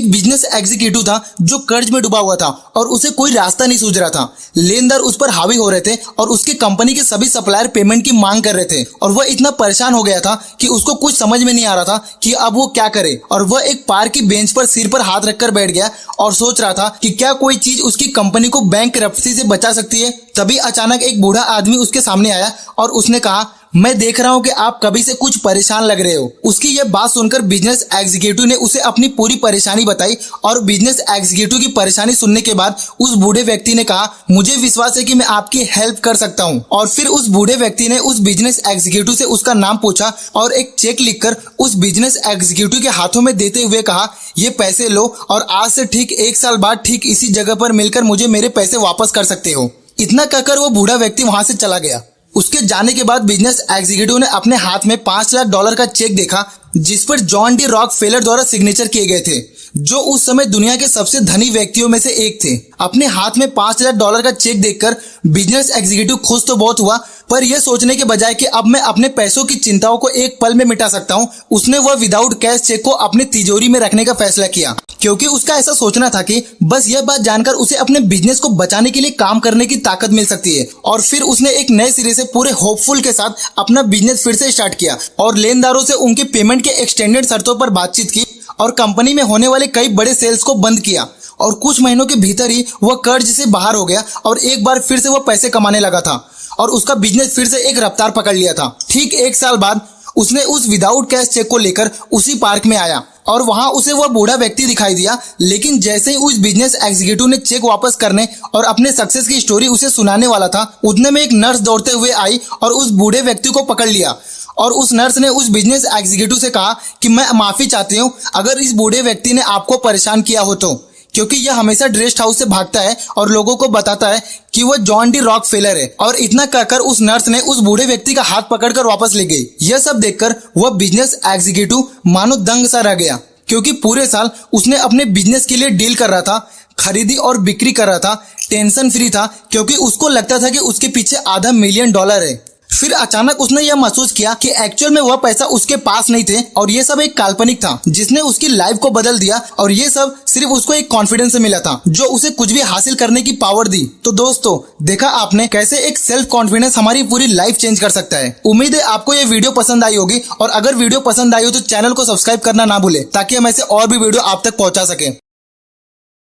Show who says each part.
Speaker 1: एक business executive था जो कर्ज में डूबा हुआ था और उसे कोई रास्ता नहीं सूझ रहा था। लेनदार उस पर हावी हो रहे थे और उसके कंपनी के सभी सप्लायर पेमेंट की मांग कर रहे थे और वह इतना परेशान हो गया था कि उसको कुछ समझ में नहीं आ रहा था कि अब वो क्या करे। और वह एक पार्क की बेंच पर सिर पर हाथ रखकर बैठ गया और सोच रहा था कि क्या कोई चीज उसकी कंपनी को बैंकरप्सी से बचा सकती है। तभी अचानक एक बूढ़ा आदमी उसके सामने आया और उसने कहा, मैं देख रहा हूं कि आप कभी से कुछ परेशान लग रहे हो। उसकी यह बात सुनकर बिजनेस एग्जीक्यूटिव ने उसे अपनी पूरी परेशानी बताई और बिजनेस एग्जीक्यूटिव की परेशानी सुनने के बाद उस बूढ़े व्यक्ति ने कहा, मुझे विश्वास है कि मैं आपकी हेल्प कर सकता हूं। और फिर उस बूढ़े व्यक्ति ने उस बिजनेस एग्जीक्यूटिव से उसका नाम पूछा और एक चेक लिखकर उस बिजनेस एग्जीक्यूटिव के हाथों में देते हुए कहा, ये पैसे लो और आज से ठीक 1 साल बाद ठीक इसी जगह पर मिलकर मुझे मेरे पैसे वापस कर सकते हो। इतना कहकर वो बूढ़ा व्यक्ति वहां से चला गया। उसके जाने के बाद बिजनेस एग्जीक्यूटिव ने अपने हाथ में $5,00,000 का चेक देखा जिस पर जॉन डी रॉकफेलर द्वारा सिग्नेचर किए गए थे, जो उस समय दुनिया के सबसे धनी व्यक्तियों में से एक थे। अपने हाथ में $5,00,000 का चेक देखकर बिजनेस एग्जीक्यूटिव खुश तो बहुत हुआ, पर यह सोचने के बजाय कि अब मैं अपने पैसों की चिंताओं को एक पल में मिटा सकता हूं, उसने वह विदाउट कैश चेक को अपनी तिजोरी में रखने का फैसला किया, क्योंकि उसका ऐसा सोचना था कि बस यह बात जानकर उसे अपने बिजनेस को बचाने के लिए काम करने की ताकत मिल सकती है। और फिर उसने एक नए सिरे से पूरे होपफुल के साथ अपना बिजनेस फिर से स्टार्ट किया और लेनदारों से उनके पेमेंट के एक्सटेंडेड शर्तों पर बातचीत की और कंपनी में होने वाले कई बड़े सेल्स को बंद किया। और कुछ महीनों के भीतर ही वह कर्ज से बाहर हो गया और एक बार फिर से वह पैसे कमाने लगा था और उसका बिजनेस फिर से एक रफ्तार पकड़ लिया था। ठीक 1 साल बाद उसने उस विदाउट कैश चेक को लेकर उसी पार्क में आया और वहां उसे वह बूढ़ा व्यक्ति दिखाई दिया। लेकिन जैसे ही उस बिजनेस एग्जीक्यूटिव ने चेक वापस करने और अपने सक्सेस की स्टोरी उसे सुनाने वाला था, उतने में एक नर्स दौड़ते हुए आई और उस बूढ़े व्यक्ति को पकड़ लिया। और उस नर्स ने उस बिजनेस एग्जीक्यूटिव से कहा कि मैं माफी चाहती हूँ अगर इस बूढ़े व्यक्ति ने आपको परेशान किया हो तो, क्योंकि यह हमेशा रेस्ट हाउस से भागता है और लोगों को बताता है कि वह जॉन डी रॉकफेलर है। और इतना कहकर उस नर्स ने उस बूढ़े व्यक्ति का हाथ पकड़कर वापस ले गई। यह सब देखकर वह बिजनेस एग्जीक्यूटिव मानो दंग सा रह गया, क्योंकि पूरे साल उसने अपने बिजनेस के लिए डील कर रहा था, खरीदी और बिक्री कर रहा था, टेंशन फ्री था, क्योंकि उसको लगता था कि उसके पीछे $500,000 है। फिर अचानक उसने यह महसूस किया कि एक्चुअल में वह पैसा उसके पास नहीं थे और ये सब एक काल्पनिक था जिसने उसकी लाइफ को बदल दिया। और ये सब सिर्फ उसको एक कॉन्फिडेंस से मिला था जो उसे कुछ भी हासिल करने की पावर दी। तो दोस्तों, देखा आपने कैसे एक सेल्फ कॉन्फिडेंस हमारी पूरी लाइफ चेंज कर सकता है। उम्मीद है आपको ये वीडियो पसंद आई होगी और अगर वीडियो पसंद आई हो तो चैनल को सब्सक्राइब करना ना भूले ताकि हम ऐसे और भी वीडियो आप तक पहुंचा सके।